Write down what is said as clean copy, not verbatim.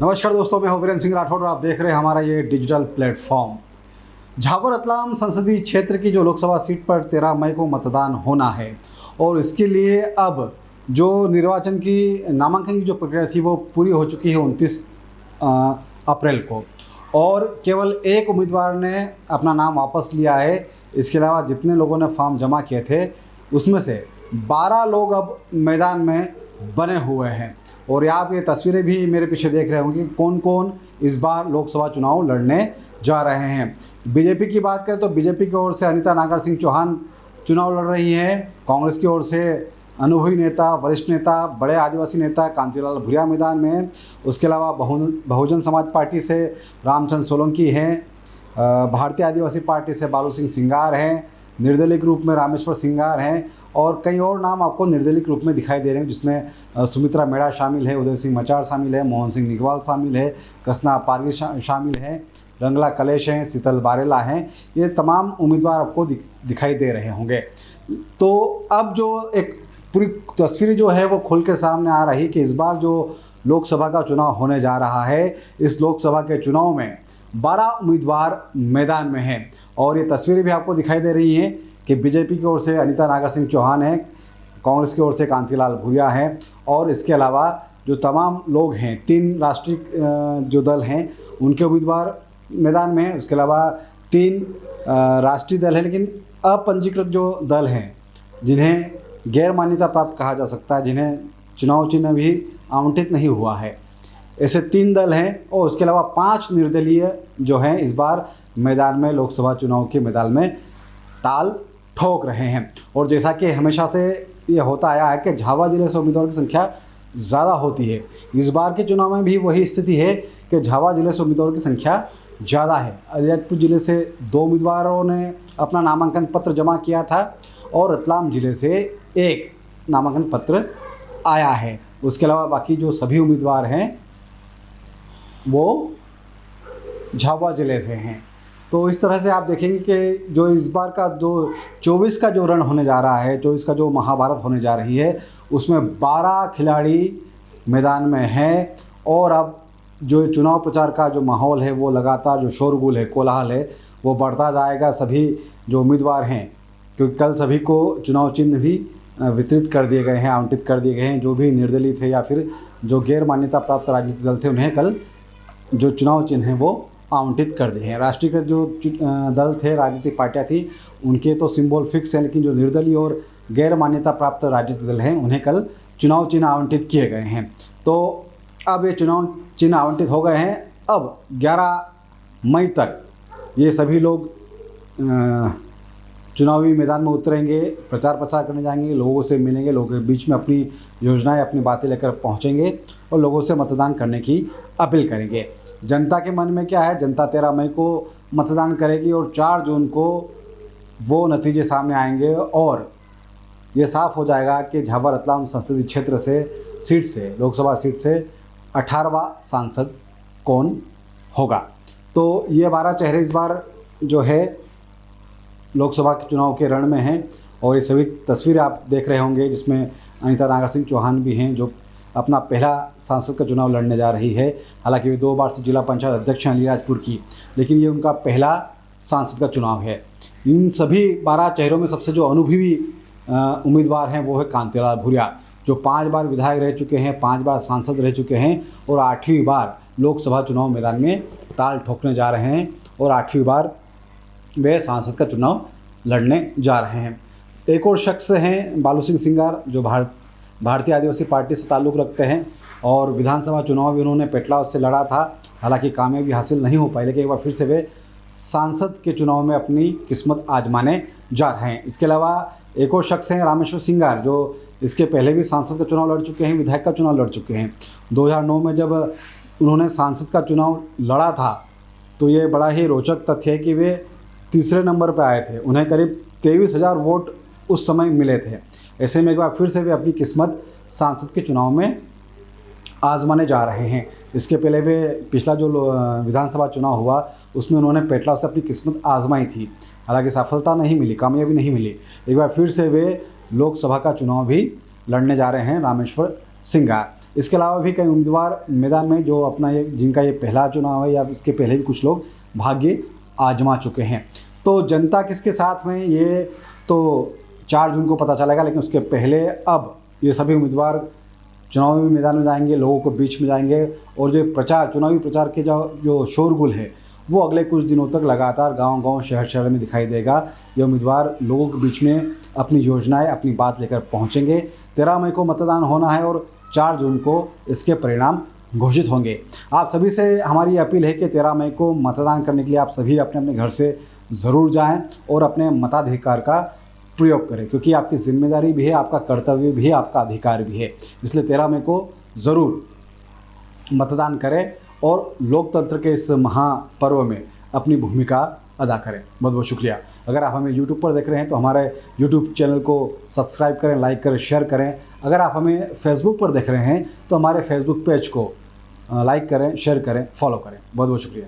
नमस्कार दोस्तों, मैं हूं वीरेंद्र सिंह राठौर और आप देख रहे हैं हमारा ये डिजिटल प्लेटफॉर्म। झाबुआ रतलाम संसदीय क्षेत्र की जो लोकसभा सीट पर 13 मई को मतदान होना है और इसके लिए अब जो निर्वाचन की नामांकन की जो प्रक्रिया थी वो पूरी हो चुकी है 29 अप्रैल को, और केवल एक उम्मीदवार ने अपना नाम वापस लिया है। इसके अलावा जितने लोगों ने फॉर्म जमा किए थे उसमें से 12 लोग अब मैदान में बने हुए हैं। और आप ये तस्वीरें भी मेरे पीछे देख रहे होंगे कौन कौन इस बार लोकसभा चुनाव लड़ने जा रहे हैं। बीजेपी की बात करें तो बीजेपी की ओर से अनीता नागर सिंह चौहान चुनाव लड़ रही हैं। कांग्रेस की ओर से अनुभवी नेता, वरिष्ठ नेता, बड़े आदिवासी नेता कांतिलाल भूरिया मैदान में हैं। उसके अलावा बहुजन समाज पार्टी से रामचंद्र सोलंकी हैं, भारतीय आदिवासी पार्टी से बालू सिंह सिंगार हैं, निर्दलीय रूप में रामेश्वर सिंगार हैं और कई और नाम आपको निर्दलीय रूप में दिखाई दे रहे हैं, जिसमें सुमित्रा मेड़ा शामिल है, उदय सिंह मचार शामिल है, मोहन सिंह निगवाल शामिल है, कसना पारगी शामिल है, रंगला कलेश हैं, शीतल बारेला हैं। ये तमाम उम्मीदवार आपको दिखाई दे रहे होंगे। तो अब जो एक पूरी तस्वीर जो है वो खुल के सामने आ रही कि इस बार जो लोकसभा का चुनाव होने जा रहा है, इस लोकसभा के चुनाव में 12 उम्मीदवार मैदान में हैं। और ये तस्वीरें भी आपको दिखाई दे रही हैं कि बीजेपी की ओर से अनीता नागर सिंह चौहान है, कांग्रेस की ओर से कांतिलाल भूरिया है और इसके अलावा जो तमाम लोग हैं, 3 राष्ट्रीय जो दल हैं उनके उम्मीदवार मैदान में हैं। उसके अलावा 3 राष्ट्रीय दल हैं लेकिन अपंजीकृत जो दल हैं, जिन्हें गैर मान्यता प्राप्त कहा जा सकता है, जिन्हें चुनाव चिन्ह भी आवंटित नहीं हुआ है, ऐसे 3 दल हैं। और उसके अलावा 5 निर्दलीय जो हैं इस बार मैदान में, लोकसभा चुनाव के मैदान में ताल ठोक रहे हैं। और जैसा कि हमेशा से ये होता आया है कि झाबुआ जिले से उम्मीदवारों की संख्या ज़्यादा होती है, इस बार के चुनाव में भी वही स्थिति है कि झाबुआ जिले से उम्मीदवारों की संख्या ज़्यादा है। अलीराजपुर जिले से 2 उम्मीदवारों ने अपना नामांकन पत्र जमा किया था और रतलाम जिले से 1 नामांकन पत्र आया है। उसके अलावा बाकी जो सभी उम्मीदवार हैं वो झाबुआ जिले से हैं। तो इस तरह से आप देखेंगे कि जो इस बार का जो 24 का जो रण होने जा रहा है, 24 का जो महाभारत होने जा रही है, उसमें 12 खिलाड़ी मैदान में हैं। और अब जो चुनाव प्रचार का जो माहौल है वो लगातार, जो शोरगुल है, कोलाहल है, वो बढ़ता जाएगा। सभी जो उम्मीदवार हैं, क्योंकि कल सभी को चुनाव चिन्ह भी वितरित कर दिए गए हैं, आवंटित कर दिए गए हैं। जो भी निर्दलीय थे या फिर जो गैर मान्यता प्राप्त राजनीतिक दल थे, उन्हें कल जो चुनाव चिन्ह हैं वो आवंटित कर दिए हैं। राष्ट्रीयकृत जो दल थे, राजनीतिक पार्टियां थी, उनके तो सिंबल फिक्स हैं, लेकिन जो निर्दलीय और गैर मान्यता प्राप्त राजनीतिक दल हैं उन्हें कल चुनाव चिन्ह आवंटित किए गए हैं। तो अब ये चुनाव चिन्ह आवंटित हो गए हैं। अब 11 मई तक ये सभी लोग चुनावी मैदान में उतरेंगे, प्रचार प्रसार करने जाएंगे, लोगों से मिलेंगे, लोगों के बीच में अपनी योजनाएं, अपनी बातें लेकर पहुंचेंगे और लोगों से मतदान करने की अपील करेंगे। जनता के मन में क्या है, जनता 13 मई को मतदान करेगी और 4 जून को वो नतीजे सामने आएंगे और ये साफ हो जाएगा कि झाबुआ रतलाम संसदीय क्षेत्र से लोकसभा सीट से 18वां सांसद कौन होगा। तो ये 12 चेहरे इस बार जो है लोकसभा के चुनाव के रण में हैं। और ये सभी तस्वीरें आप देख रहे होंगे जिसमें अनीता नागर सिंह चौहान भी हैं, जो अपना पहला सांसद का चुनाव लड़ने जा रही है। हालांकि वे 2 बार से जिला पंचायत अध्यक्ष हैं अलीराजपुर की, लेकिन ये उनका पहला सांसद का चुनाव है। इन सभी 12 चेहरों में सबसे जो अनुभवी उम्मीदवार हैं वो है कांतिलाल भूरिया, जो 5 बार विधायक रह चुके हैं, 5 बार सांसद रह चुके हैं और 8वीं बार लोकसभा चुनाव मैदान में ताल ठोकने जा रहे हैं और 8वीं बार वे सांसद का चुनाव लड़ने जा रहे हैं। एक और शख्स हैं बालू सिंह सिंगार, जो भारतीय आदिवासी पार्टी से ताल्लुक़ रखते हैं और विधानसभा चुनाव भी उन्होंने पेटलाद से लड़ा था। हालांकि कामयाबी हासिल नहीं हो पाई, लेकिन एक बार फिर से वे सांसद के चुनाव में अपनी किस्मत आजमाने जा रहे हैं। इसके अलावा एक और शख्स हैं रामेश्वर सिंगार, जो इसके पहले भी सांसद का चुनाव लड़ चुके हैं, विधायक का चुनाव लड़ चुके हैं। 2009 में जब उन्होंने सांसद का चुनाव लड़ा था तो ये बड़ा ही रोचक तथ्य है कि वे तीसरे नंबर पर आए थे। उन्हें करीब 23,000 वोट उस समय मिले थे। ऐसे में एक बार फिर से वे अपनी किस्मत सांसद के चुनाव में आजमाने जा रहे हैं। इसके पहले वे पिछला जो विधानसभा चुनाव हुआ उसमें उन्होंने पेटलाद से अपनी किस्मत आजमाई थी, हालांकि सफलता नहीं मिली, कामयाबी नहीं मिली। एक बार फिर से वे लोकसभा का चुनाव भी लड़ने जा रहे हैं रामेश्वर सिंगार। इसके अलावा भी कई उम्मीदवार मैदान में जो अपना ये जिनका ये पहला चुनाव है या इसके पहले भी कुछ लोग भाग्य आजमा चुके हैं। तो जनता किसके साथ में ये तो 4 जून को पता चलेगा, लेकिन उसके पहले अब ये सभी उम्मीदवार चुनावी मैदान में जाएंगे, लोगों को बीच में जाएंगे और जो प्रचार चुनावी प्रचार के जो शोरगुल है वो अगले कुछ दिनों तक लगातार गांव-गांव शहर-शहर में दिखाई देगा। ये उम्मीदवार लोगों के बीच में अपनी योजनाएं, अपनी बात लेकर पहुंचेंगे। 13 मई को मतदान होना है और 4 जून को इसके परिणाम घोषित होंगे। आप सभी से हमारी अपील है कि 13 मई को मतदान करने के लिए आप सभी अपने अपने घर से ज़रूर जाएं और अपने मताधिकार का प्रयोग करें, क्योंकि आपकी जिम्मेदारी भी है, आपका कर्तव्य भी है, आपका अधिकार भी है। इसलिए 13 मई को ज़रूर मतदान करें और लोकतंत्र के इस महापर्व में अपनी भूमिका अदा करें। बहुत बहुत शुक्रिया। अगर आप हमें YouTube पर देख रहे हैं तो हमारे YouTube चैनल को सब्सक्राइब करें, लाइक करें, शेयर करें। अगर आप हमें Facebook पर देख रहे हैं तो हमारे Facebook पेज को लाइक करें, शेयर करें, फॉलो करें। बहुत बहुत शुक्रिया।